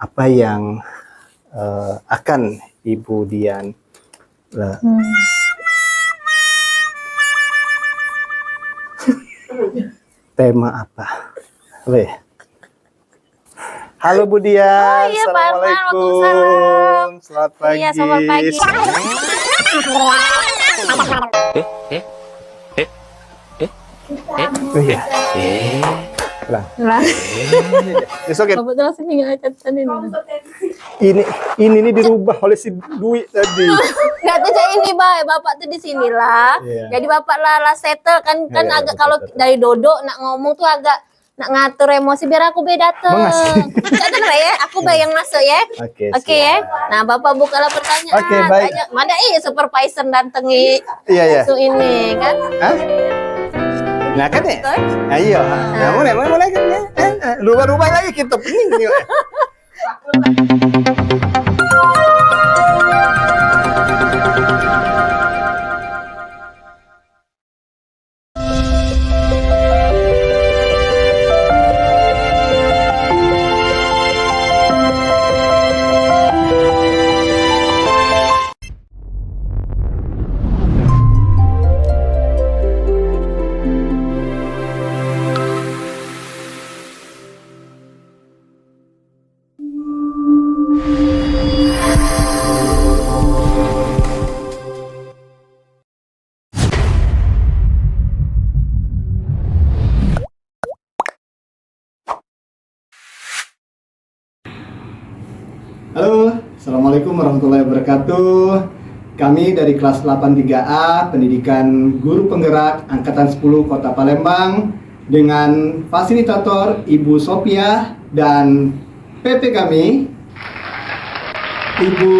apa yang akan Ibu Dian tema apa? Halo Bu Dian, iya, Assalamualaikum. Selamat pagi. Iya, selamat pagi. It's okay. Kebetulan saya nggak catatan Ini dirubah oleh si Dwi tadi. nggak tuh ini bapak tuh di sinilah. Iya. Jadi bapak lah settle kan Iya, agak betul, kalau betul. dari Dodo nak ngomong tuh agak nak ngatur emosi biar aku dateng. Mengasih. Catat lah ya, aku bayang masuk ya. Oke, Oke ya. siap. Nah bapak bukalah pertanyaan. Oke, baik. Tanya, mana supervisor datangi Iya. so ini kan? Hah? Nah kan ya? Ayo. Nah, mulai kan ya? Rubah lagi kita pening nih. Halo, Assalamualaikum warahmatullahi wabarakatuh. Kami dari kelas 83A Pendidikan Guru Penggerak Angkatan 10 Kota Palembang dengan fasilitator Ibu Sophia dan PP kami Ibu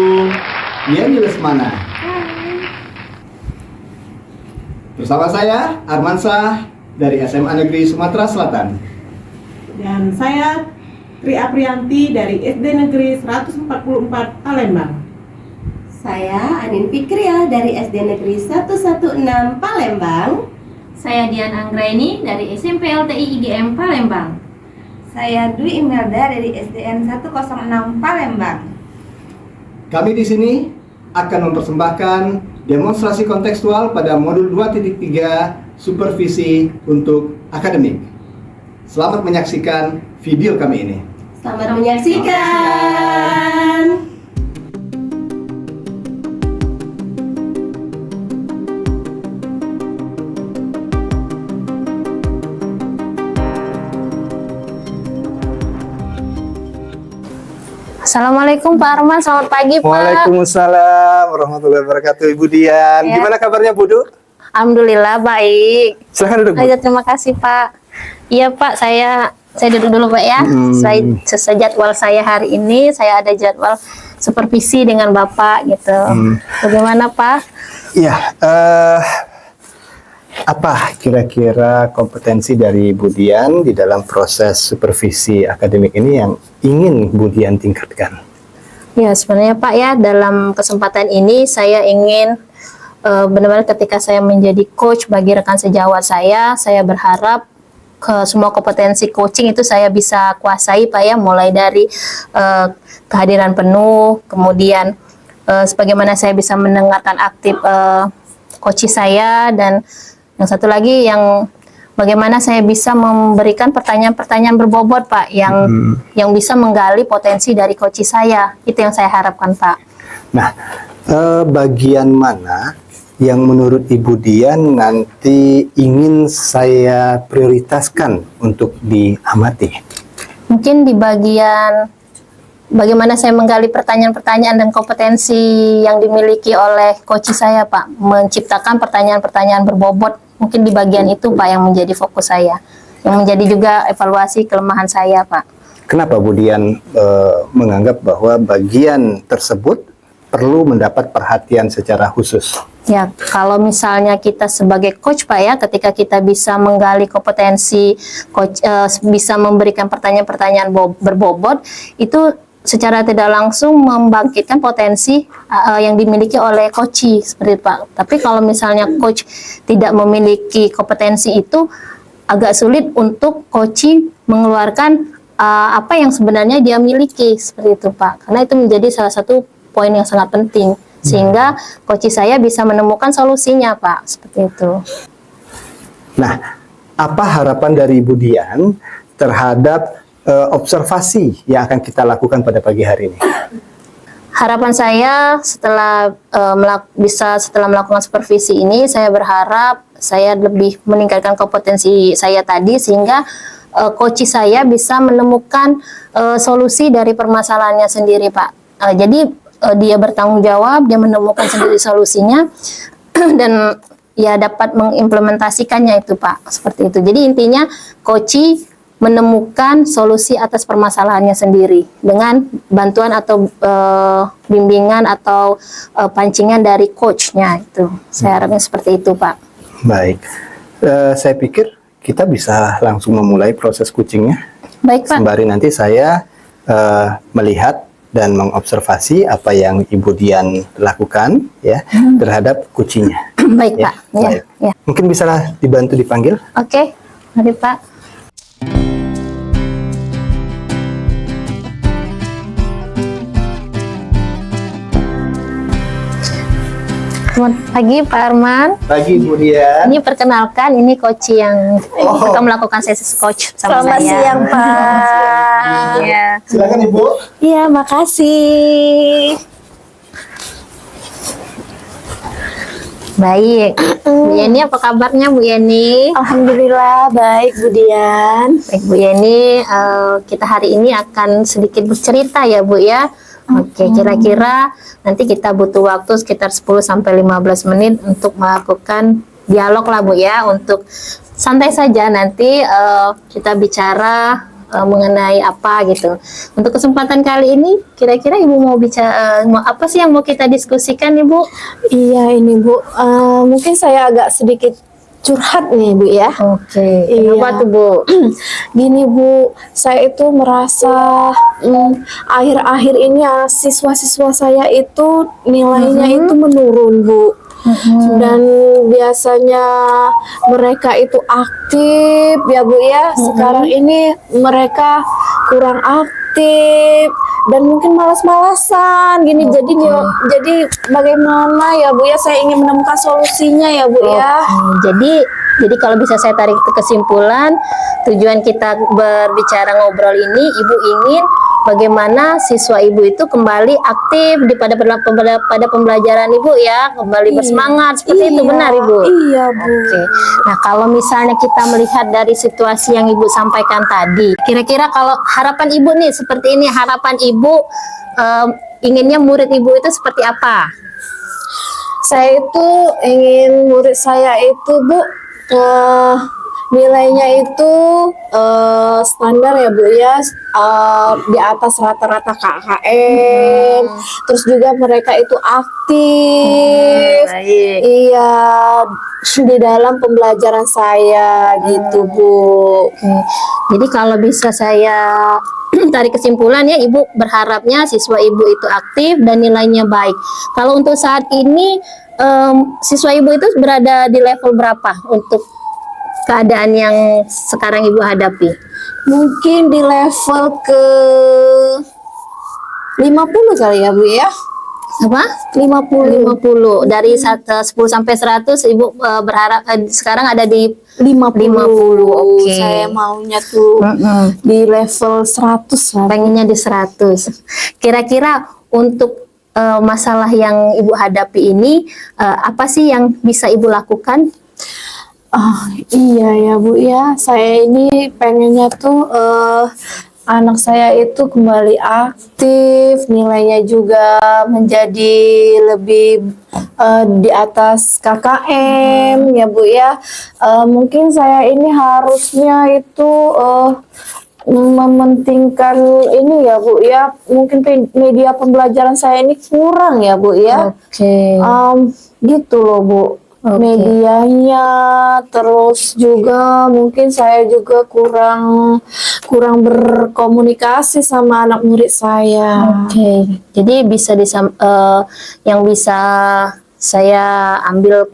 Yeni Lesmana. Bersama saya Armansah dari SMA Negeri Sumatera Selatan. Dan saya Tri Aprianti dari SD Negeri 144 Palembang. Saya Anin Fikria dari SD Negeri 116 Palembang. Saya Dian Anggraini dari SMP LTI IGM Palembang. Saya Dwi Imelda dari SDN 106 Palembang. Kami di sini akan mempersembahkan demonstrasi kontekstual pada modul 2.3 supervisi untuk akademik. Selamat menyaksikan video kami ini. Selamat menyaksikan. Assalamualaikum Pak Arman, selamat pagi Pak. Waalaikumsalam warahmatullahi wabarakatuh Ibu Dian. Ya. Gimana kabarnya Bu Du? Alhamdulillah baik. Silahkan duduk Bu. Aja terima kasih Pak. Iya Pak, saya duduk dulu Pak ya. Sesuai jadwal saya hari ini, saya ada jadwal supervisi dengan Bapak gitu. Bagaimana Pak? Iya, apa kira-kira kompetensi dari Bu Dian di dalam proses supervisi akademik ini yang ingin Bu Dian tingkatkan? Ya sebenarnya Pak ya, dalam kesempatan ini saya ingin benar-benar ketika saya menjadi coach bagi rekan sejawat saya berharap ke semua kompetensi coaching itu saya bisa kuasai Pak ya, mulai dari kehadiran penuh, kemudian sebagaimana saya bisa mendengarkan aktif coach saya, dan yang satu lagi yang bagaimana saya bisa memberikan pertanyaan-pertanyaan berbobot Pak yang bisa menggali potensi dari coach saya. Itu yang saya harapkan Pak. Nah, bagian mana yang menurut Ibu Dian nanti ingin saya prioritaskan untuk diamati? Mungkin di bagian bagaimana saya menggali pertanyaan-pertanyaan dan kompetensi yang dimiliki oleh coach saya Pak, menciptakan pertanyaan-pertanyaan berbobot. Mungkin di bagian itu Pak yang menjadi fokus saya, yang menjadi juga evaluasi kelemahan saya Pak. Kenapa Bu Dian menganggap bahwa bagian tersebut perlu mendapat perhatian secara khusus? Ya, kalau misalnya kita sebagai coach Pak ya, ketika kita bisa menggali kompetensi coach, bisa memberikan pertanyaan-pertanyaan berbobot, itu secara tidak langsung membangkitkan potensi yang dimiliki oleh coach seperti itu Pak. Tapi kalau misalnya coach tidak memiliki kompetensi itu, agak sulit untuk coach mengeluarkan apa yang sebenarnya dia miliki, seperti itu Pak. Karena itu menjadi salah satu poin yang sangat penting, sehingga coach saya bisa menemukan solusinya Pak, seperti itu. Nah, apa harapan dari Ibu Dian terhadap observasi yang akan kita lakukan pada pagi hari ini? Harapan saya setelah setelah melakukan supervisi ini, saya berharap saya lebih meningkatkan kompetensi saya tadi, sehingga coach saya bisa menemukan solusi dari permasalahannya sendiri Pak. Jadi dia bertanggung jawab, dia menemukan sendiri solusinya dan ya dapat mengimplementasikannya itu Pak, seperti itu. Jadi intinya coach menemukan solusi atas permasalahannya sendiri dengan bantuan atau bimbingan atau pancingan dari coachnya itu. Saya harapnya seperti itu Pak. Baik, saya pikir kita bisa langsung memulai proses coachingnya. Baik Pak. Sembari nanti saya melihat dan mengobservasi apa yang Ibu Dian lakukan ya terhadap coachingnya. Baik Ya, Pak. Ya, baik. ya. Mungkin bisa dibantu dipanggil. Oke, mari Pak. Selamat pagi Pak Arman. Pagi Ibu Dian. Ini perkenalkan, ini coach yang akan melakukan sesi coach sama Selamat saya. siang, Pak. Iya. Silakan Ibu. Iya, makasih. Baik. Bu Yeni, apa kabarnya Bu Yeni? Alhamdulillah baik, Bu Dian. Baik Bu Yeni, kita hari ini akan sedikit bercerita ya Bu ya. Oke, kira-kira nanti kita butuh waktu sekitar 10-15 menit untuk melakukan dialog lah Bu ya, untuk santai saja nanti kita bicara mengenai apa gitu. Untuk kesempatan kali ini, kira-kira Ibu mau bicara apa sih yang mau kita diskusikan Ibu? Iya ini Bu, mungkin saya agak sedikit curhat nih Bu ya. Oke, Iya. kenapa tuh Bu? Gini Bu, saya itu merasa akhir-akhir ini siswa-siswa saya itu nilainya itu menurun Bu. Dan biasanya mereka itu aktif ya Bu ya. Sekarang ini mereka kurang aktif dan mungkin malas-malasan gini. Jadi bagaimana ya Bu ya, saya ingin menemukan solusinya ya Bu ya. Jadi kalau bisa saya tarik kesimpulan, tujuan kita berbicara ngobrol ini, Ibu ingin bagaimana siswa Ibu itu kembali aktif pada pembelajaran Ibu ya, kembali bersemangat, seperti itu, benar Ibu? Iya Bu. Oke. Nah, kalau misalnya kita melihat dari situasi yang Ibu sampaikan tadi, kira-kira kalau harapan Ibu nih seperti ini, harapan Ibu inginnya murid Ibu itu seperti apa? Saya itu ingin murid saya itu Bu nilainya itu standar ya Bu ya, di atas rata-rata KKM. Terus juga mereka itu aktif. Baik. Iya, di dalam pembelajaran saya gitu Bu. Oke. Jadi kalau bisa saya tarik kesimpulan ya, Ibu berharapnya siswa Ibu itu aktif dan nilainya baik. Kalau untuk saat ini siswa Ibu itu berada di level berapa untuk keadaan yang sekarang Ibu hadapi? Mungkin di level ke 50 kali ya Bu ya. Apa? 50 dari 10 sampai 100 Ibu berharap sekarang ada di 50. 50. Oke. Saya maunya tuh di level 100 lah. Pengennya di 100. Kira-kira untuk masalah yang Ibu hadapi ini apa sih yang bisa Ibu lakukan? Iya ya Bu ya, saya ini pengennya tuh anak saya itu kembali aktif, nilainya juga menjadi lebih di atas KKM ya Bu ya. Mungkin saya ini harusnya itu mementingkan ini ya Bu ya, mungkin media pembelajaran saya ini kurang ya Bu ya. Oke. Gitu loh Bu. Oke. Medianya, terus juga mungkin saya juga kurang berkomunikasi sama anak murid saya. Oke. Jadi bisa yang bisa saya ambil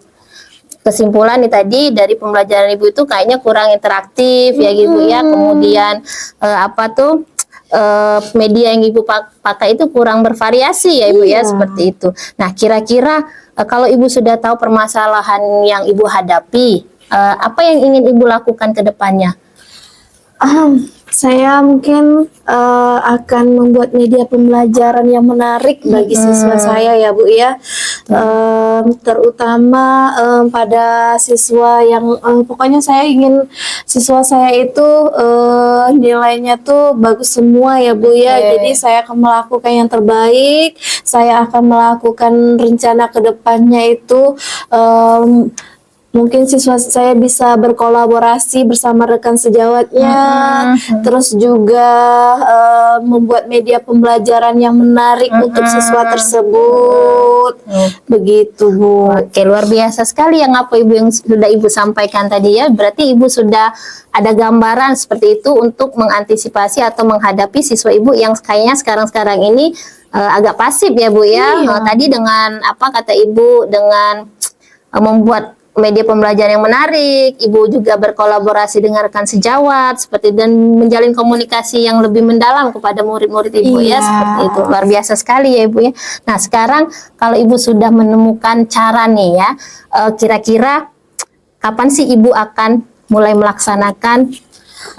kesimpulan nih tadi dari pembelajaran Ibu itu kayaknya kurang interaktif ya Ibu ya. Kemudian media yang Ibu pakai itu kurang bervariasi ya Ibu ya, seperti itu. Nah, kira-kira kalau Ibu sudah tahu permasalahan yang Ibu hadapi, apa yang ingin Ibu lakukan ke depannya? Saya mungkin akan membuat media pembelajaran yang menarik bagi siswa saya ya Bu ya. Terutama pada siswa yang pokoknya saya ingin siswa saya itu nilainya tuh bagus semua ya Bu ya. Jadi saya akan melakukan yang terbaik. Saya akan melakukan rencana ke depannya itu mungkin siswa saya bisa berkolaborasi bersama rekan sejawatnya, terus juga membuat media pembelajaran yang menarik untuk siswa tersebut. Begitu Bu. Oke, luar biasa sekali yang sudah Ibu sampaikan tadi ya. Berarti Ibu sudah ada gambaran seperti itu untuk mengantisipasi atau menghadapi siswa Ibu yang kayaknya sekarang ini agak pasif ya Bu ya. Tadi dengan apa kata Ibu, dengan membuat media pembelajaran yang menarik, Ibu juga berkolaborasi dengan rekan sejawat seperti dan menjalin komunikasi yang lebih mendalam kepada murid-murid Ibu ya, seperti itu. Luar biasa sekali ya Ibu ya. Nah, sekarang kalau Ibu sudah menemukan cara nih ya, kira-kira kapan sih Ibu akan mulai melaksanakan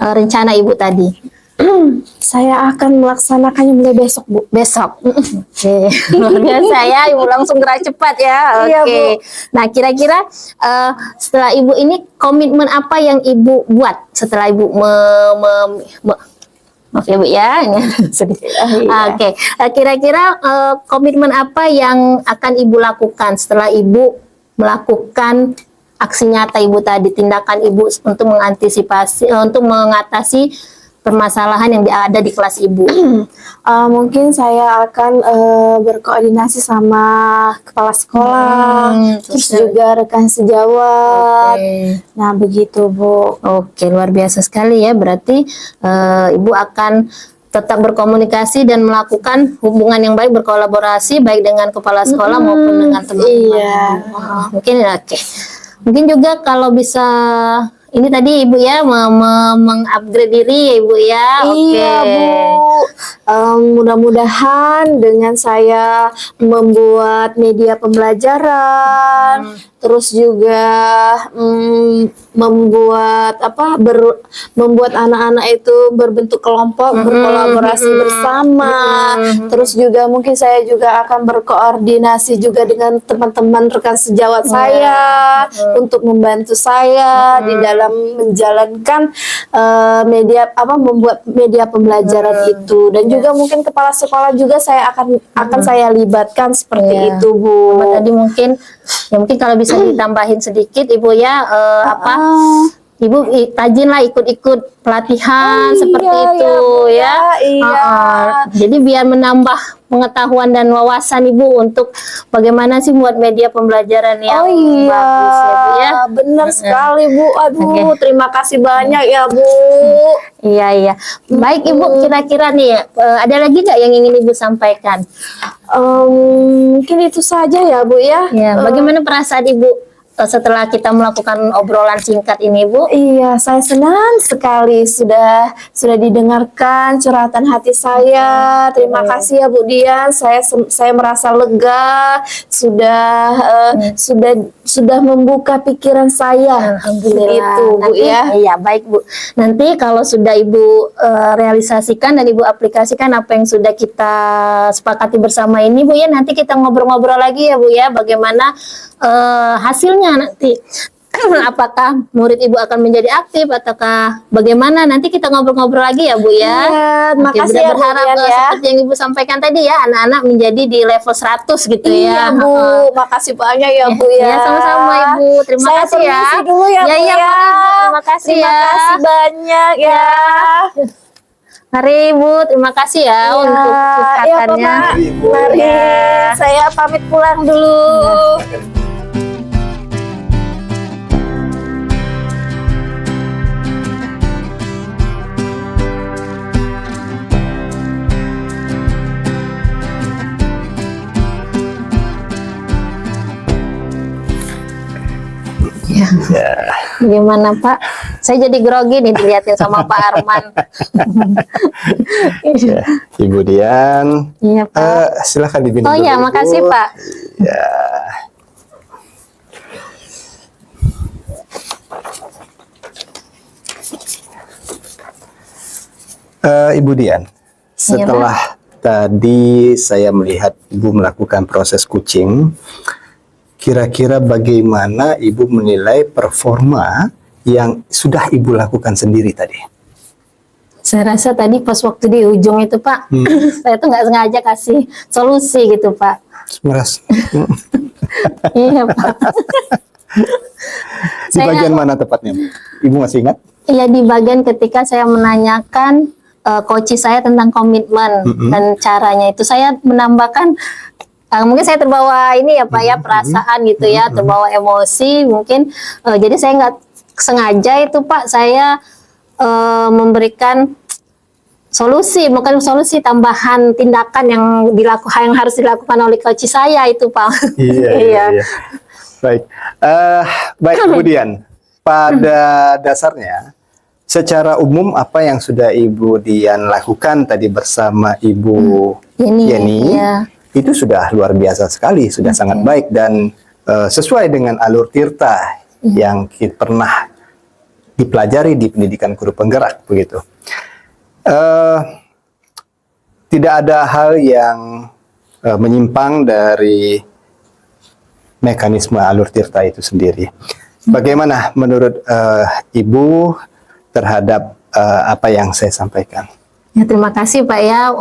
rencana Ibu tadi? Saya akan melaksanakannya mulai besok Bu. Besok. Oke. Luar biasa ya, Ibu langsung gerak cepat ya. Oke. Iya, Bu. Nah, kira-kira setelah Ibu ini komitmen apa yang Ibu buat setelah Ibu maaf ya Bu ya, ini sedikit. Oke. Kira-kira komitmen apa yang akan Ibu lakukan setelah Ibu melakukan aksi nyata Ibu tadi, tindakan Ibu untuk mengantisipasi, untuk mengatasi permasalahan yang ada di kelas Ibu? Mungkin saya akan berkoordinasi sama kepala sekolah, terus juga rekan sejawat. Nah, begitu Bu. Oke, luar biasa sekali ya. Berarti Ibu akan tetap berkomunikasi dan melakukan hubungan yang baik, berkolaborasi baik dengan kepala sekolah maupun dengan teman-teman. Mungkin oke. Mungkin juga kalau bisa ini tadi Ibu ya mengupgrade diri ya Ibu ya. Iya Bu. Mudah-mudahan dengan saya membuat media pembelajaran, terus juga membuat membuat anak-anak itu berbentuk kelompok, berkolaborasi bersama. Terus juga mungkin saya juga akan berkoordinasi juga dengan teman-teman rekan sejawat saya untuk membantu saya di dalam menjalankan membuat media pembelajaran itu. Dan juga mungkin kepala sekolah juga saya akan saya libatkan seperti itu Bu. Tadi mungkin kalau bisa ditambahin sedikit Ibu ya, Ibu rajin lah ikut-ikut pelatihan seperti itu ya. Jadi biar menambah pengetahuan dan wawasan Ibu untuk bagaimana sih buat media pembelajaran yang bagus ya Bu ya. Benar sekali Bu. Aduh, terima kasih banyak ya Bu. Iya. Baik Ibu, kira-kira nih ada lagi nggak yang ingin Ibu sampaikan? Mungkin itu saja ya Bu ya. Bagaimana perasaan Ibu setelah kita melakukan obrolan singkat ini Bu? Iya, saya senang sekali sudah didengarkan curhatan hati saya. Terima kasih ya Bu Dian. Saya merasa lega, sudah membuka pikiran saya. Alhamdulillah. Itu Bu ya. Iya, baik Bu. Nanti kalau sudah Ibu realisasikan dan Ibu aplikasikan apa yang sudah kita sepakati bersama ini Bu ya, nanti kita ngobrol-ngobrol lagi ya Bu ya, bagaimana hasilnya nanti. Apakah murid Ibu akan menjadi aktif ataukah bagaimana, nanti kita ngobrol-ngobrol lagi ya Bu ya. Makasih ya Bu berharap Dian, ya. seperti yang Ibu sampaikan tadi ya, anak-anak menjadi di level 100 gitu ya. Iya Bu, makasih banyak ya Bu ya. Ya, sama-sama Ibu. Terima kasih ya. Saya permisi dulu ya Bu ya. Terima kasih ya. Terima kasih banyak ya. Mari Ibu, terima kasih ya untuk curhatannya. Mari, saya pamit pulang dulu. Ya, Gimana Pak? Saya jadi grogi nih dilihatin sama Pak Arman. ya. Ibu Dian, Iya Pak. silakan diminum Oh iya, dulu, Ibu. makasih Pak. Ya. Ibu Dian, setelah tadi saya melihat Ibu melakukan proses kucing, kira-kira bagaimana Ibu menilai performa yang sudah Ibu lakukan sendiri tadi? Saya rasa tadi pas waktu di ujung itu Pak, saya tuh nggak sengaja kasih solusi gitu Pak. Meras. Iya Pak. Di bagian mana tepatnya? Ibu masih ingat? Iya, di bagian ketika saya menanyakan coach saya tentang komitmen dan caranya itu saya menambahkan mungkin saya terbawa ini ya Pak ya, perasaan gitu ya, terbawa emosi mungkin, jadi saya nggak sengaja itu Pak, saya memberikan solusi, bukan solusi, tambahan tindakan yang harus dilakukan oleh coach saya itu Pak. Iya. Baik, baik kemudian pada dasarnya secara umum apa yang sudah Ibu Dian lakukan tadi bersama Ibu Yeni Iya. itu sudah luar biasa sekali, sudah sangat baik dan sesuai dengan alur tirta yang kita pernah dipelajari di pendidikan guru penggerak begitu. Tidak ada hal yang menyimpang dari mekanisme alur tirta itu sendiri. Bagaimana menurut Ibu terhadap apa yang saya sampaikan? Ya, terima kasih Pak ya,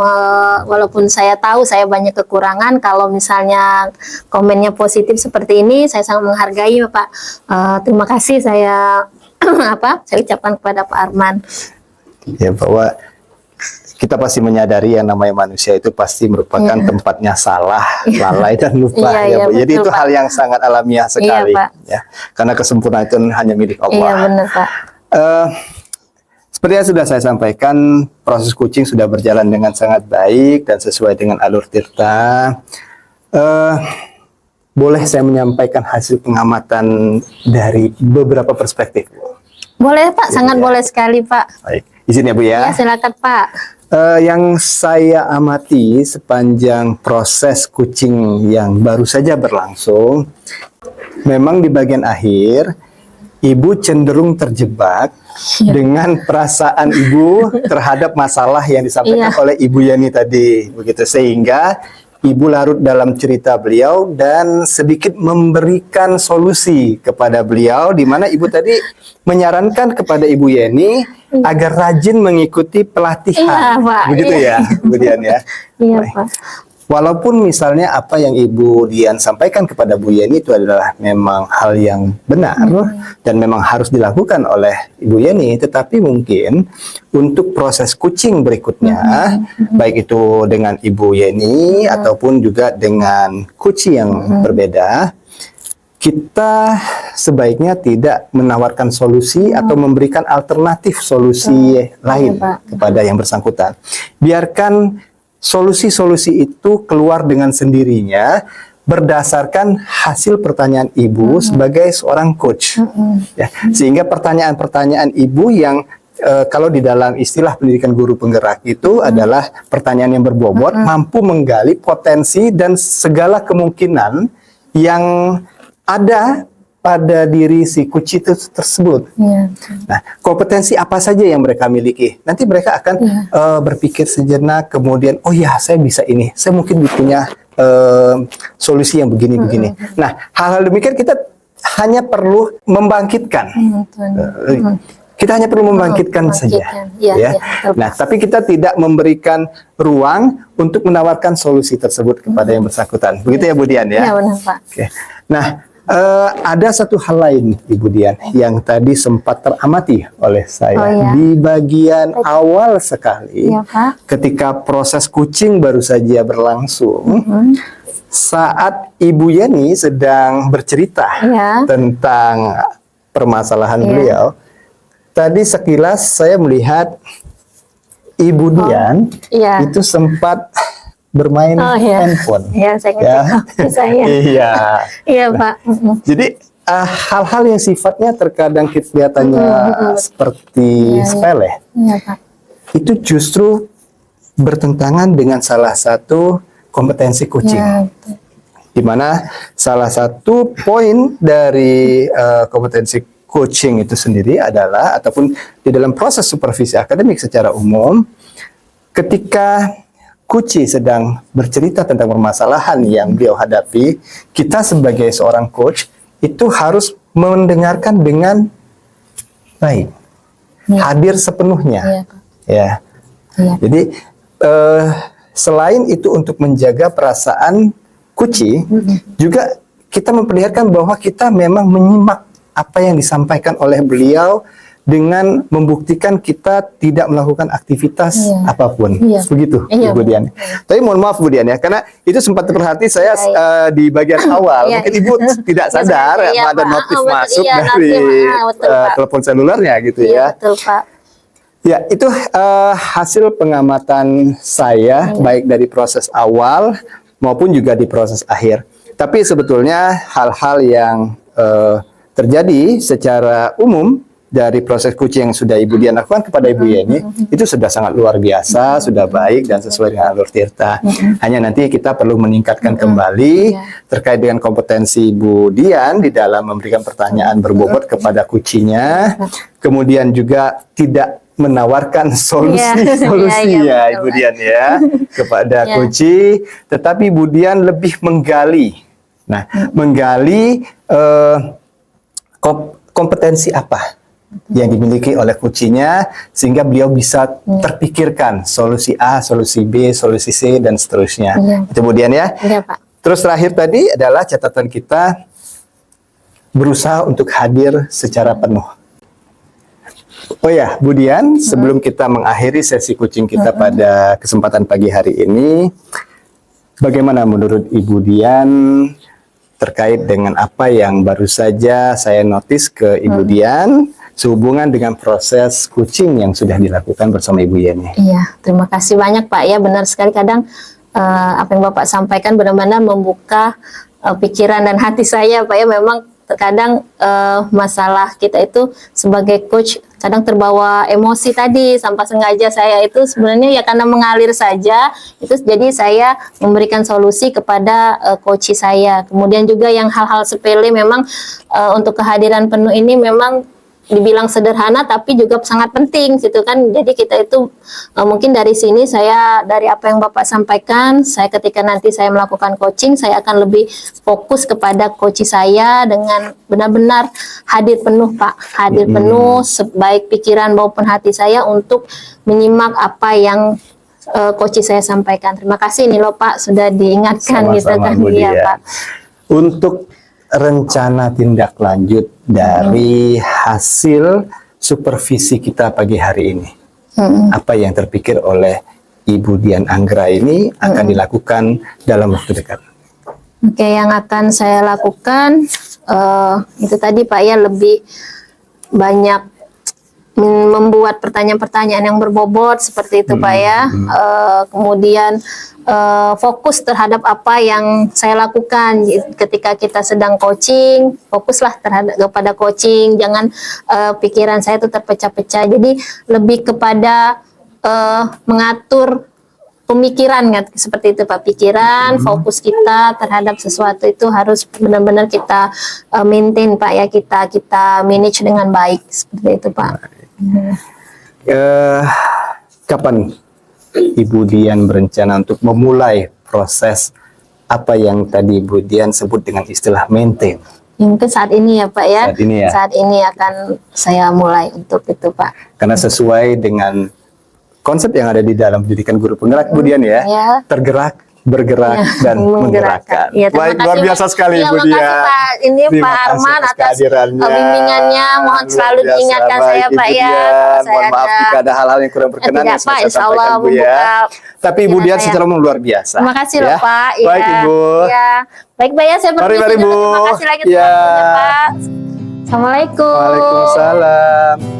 walaupun saya tahu saya banyak kekurangan, kalau misalnya komennya positif seperti ini, saya sangat menghargai Pak. Terima kasih saya saya ucapkan kepada Pak Arman. Ya, bahwa kita pasti menyadari yang namanya manusia itu pasti merupakan tempatnya salah, lalai dan lupa. Iya, Bu. Jadi betul, itu Pak. hal yang sangat alamiah sekali, Pak. ya. Karena kesempurnaan itu hanya milik Allah. Iya benar Pak. Seperti yang sudah saya sampaikan, proses coaching sudah berjalan dengan sangat baik dan sesuai dengan alur tirta. Boleh saya menyampaikan hasil pengamatan dari beberapa perspektif? Boleh Pak, sangat boleh sekali Pak. Baik, izin ya Bu ya. Ya silakan Pak. Yang saya amati sepanjang proses coaching yang baru saja berlangsung, memang di bagian akhir Ibu cenderung terjebak dengan perasaan Ibu terhadap masalah yang disampaikan oleh Ibu Yani tadi, begitu, sehingga Ibu larut dalam cerita beliau dan sedikit memberikan solusi kepada beliau, di mana Ibu tadi menyarankan kepada Ibu Yani agar rajin mengikuti pelatihan, Iya, Pak. begitu ya, kemudian ya. Iya Baik. Pak. Walaupun misalnya apa yang Ibu Dian sampaikan kepada Bu Yeni itu adalah memang hal yang benar dan memang harus dilakukan oleh Ibu Yeni, tetapi mungkin untuk proses coaching berikutnya, baik itu dengan Ibu Yeni ataupun juga dengan coach yang berbeda, kita sebaiknya tidak menawarkan solusi atau memberikan alternatif solusi lain kepada yang bersangkutan. Biarkan solusi-solusi itu keluar dengan sendirinya berdasarkan hasil pertanyaan Ibu sebagai seorang coach. Ya, sehingga pertanyaan-pertanyaan Ibu yang kalau di dalam istilah pendidikan guru penggerak itu adalah pertanyaan yang berbobot, mampu menggali potensi dan segala kemungkinan yang ada pada diri si coach itu tersebut. Nah, kompetensi apa saja yang mereka miliki? Nanti mereka akan berpikir sejenak, kemudian, oh ya, saya bisa ini. Saya mungkin punya solusi yang begini-begini. Nah, hal-hal demikian kita hanya perlu membangkitkan. Kita hanya perlu membangkitkan saja. Nah, tapi kita tidak memberikan ruang untuk menawarkan solusi tersebut kepada yang bersangkutan. Begitu ya, Bu Dian ya? Iya benar Pak. Oke. Nah, ada satu hal lain, Ibu Dian, yang tadi sempat teramati oleh saya di bagian awal sekali, ketika proses coaching baru saja berlangsung, saat Ibu Yeni sedang bercerita tentang permasalahan beliau, tadi sekilas saya melihat Ibu Dian itu sempat bermain handphone. Iya, saya ngerti. Iya. Iya Pak. Jadi hal-hal yang sifatnya terkadang kelihatannya seperti sepele, Iya, Pak. itu justru bertentangan dengan salah satu kompetensi coaching. Ya, betul. Di mana salah satu poin dari kompetensi coaching itu sendiri adalah, ataupun di dalam proses supervisi akademik secara umum, ketika coach sedang bercerita tentang permasalahan yang beliau hadapi, kita sebagai seorang coach itu harus mendengarkan dengan baik, hadir sepenuhnya. Iya, Pak. Ya. Iya. Jadi selain itu untuk menjaga perasaan kuci, juga kita memperlihatkan bahwa kita memang menyimak apa yang disampaikan oleh beliau dengan membuktikan kita tidak melakukan aktivitas Iya. apapun. Iya. Begitu, Iya, Ibu Dian. Tapi mohon maaf Bu Dian ya, karena itu sempat terperhati saya di bagian awal. Iya. Mungkin Ibu tidak sadar Iya, ada Pak. notif Betul, masuk iya, dari notif. Betul, Pak. telepon selulernya gitu Iya, ya. betul, Pak. Ya, itu hasil pengamatan saya, baik dari proses awal maupun juga di proses akhir. Tapi sebetulnya hal-hal yang terjadi secara umum dari proses coaching yang sudah Ibu Dian lakukan kepada Ibu Yeni, itu sudah sangat luar biasa, sudah baik dan sesuai dengan alur tirta. Hanya nanti kita perlu meningkatkan kembali terkait dengan kompetensi Ibu Dian di dalam memberikan pertanyaan berbobot kepada kucinya, kemudian juga tidak menawarkan solusi-solusi Iya, ya Ibu Dian ya kepada Iya. Kuci, tetapi Ibu Dian lebih menggali. Nah, menggali kompetensi apa yang dimiliki oleh kucinya sehingga beliau bisa terpikirkan solusi A, solusi B, solusi C dan seterusnya. Iya. Itu Bu Dian ya. Iya, Pak. Terus terakhir tadi adalah catatan kita berusaha untuk hadir secara penuh. Oh ya, Bu Dian, sebelum kita mengakhiri sesi coaching kita pada kesempatan pagi hari ini, bagaimana menurut Ibu Dian terkait dengan apa yang baru saja saya notice ke Ibu Dian sehubungan dengan proses coaching yang sudah dilakukan bersama Ibu Yeni? Iya, terima kasih banyak Pak. Ya, benar sekali, kadang apa yang Bapak sampaikan benar-benar membuka pikiran dan hati saya Pak. Ya, memang terkadang masalah kita itu sebagai coach kadang terbawa emosi tadi, sampai sengaja saya itu sebenarnya ya karena mengalir saja, itu jadi saya memberikan solusi kepada coach saya. Kemudian juga yang hal-hal sepele memang untuk kehadiran penuh ini memang dibilang sederhana tapi juga sangat penting gitu kan. Jadi kita itu mungkin dari sini saya, dari apa yang Bapak sampaikan, saya ketika nanti saya melakukan coaching, saya akan lebih fokus kepada coach saya dengan benar-benar hadir penuh Pak, hadir penuh sebaik pikiran maupun hati saya untuk menyimak apa yang coach saya sampaikan. Terima kasih nih loh Pak sudah diingatkan gitu kan. Iya Pak. Untuk rencana tindak lanjut dari hasil supervisi kita pagi hari ini, apa yang terpikir oleh Ibu Dian Anggra ini akan dilakukan dalam waktu dekat? Oke, yang akan saya lakukan itu tadi Pak ya, lebih banyak membuat pertanyaan-pertanyaan yang berbobot seperti itu Pak ya. Kemudian fokus terhadap apa yang saya lakukan ketika kita sedang coaching, fokuslah terhadap kepada coaching, jangan pikiran saya itu terpecah-pecah. Jadi lebih kepada mengatur pemikiran seperti itu Pak, pikiran, fokus kita terhadap sesuatu itu harus benar-benar kita maintain Pak ya, kita manage dengan baik seperti itu Pak. Kapan Ibu Dian berencana untuk memulai proses apa yang tadi Ibu Dian sebut dengan istilah maintain? Mungkin saat ini ya Pak ya. Saat ini ya. Saat ini akan saya mulai untuk itu Pak. Karena sesuai dengan konsep yang ada di dalam pendidikan guru penggerak Bu Dian ya, Ya. tergerak, bergerak, dan menggerakkan. Ya, terima Baik, kasih, luar biasa sekali ya, Bu makasih, Dian. Pak. Ini Terima Pak kasih Arman atas kehadirannya. bimbingannya. Mohon Luar selalu biasa. diingatkan Baik, saya Ibu Pak ya. Dian. Saya Mohon maaf ada- jika ada hal-hal yang kurang berkenan Tidak, yang Pak. saya Insya sampaikan Allah Bu ya. membuka Tapi Ibu pikiran Dian saya. secara umum luar biasa. Terima kasih ya. loh Pak. Baik Ya. Ibu. Ya. Baik Pak ya, saya Mari, permisi mari, dulu. Bu. Terima kasih lagi Ya. waktunya Pak. Assalamualaikum. Waalaikumsalam.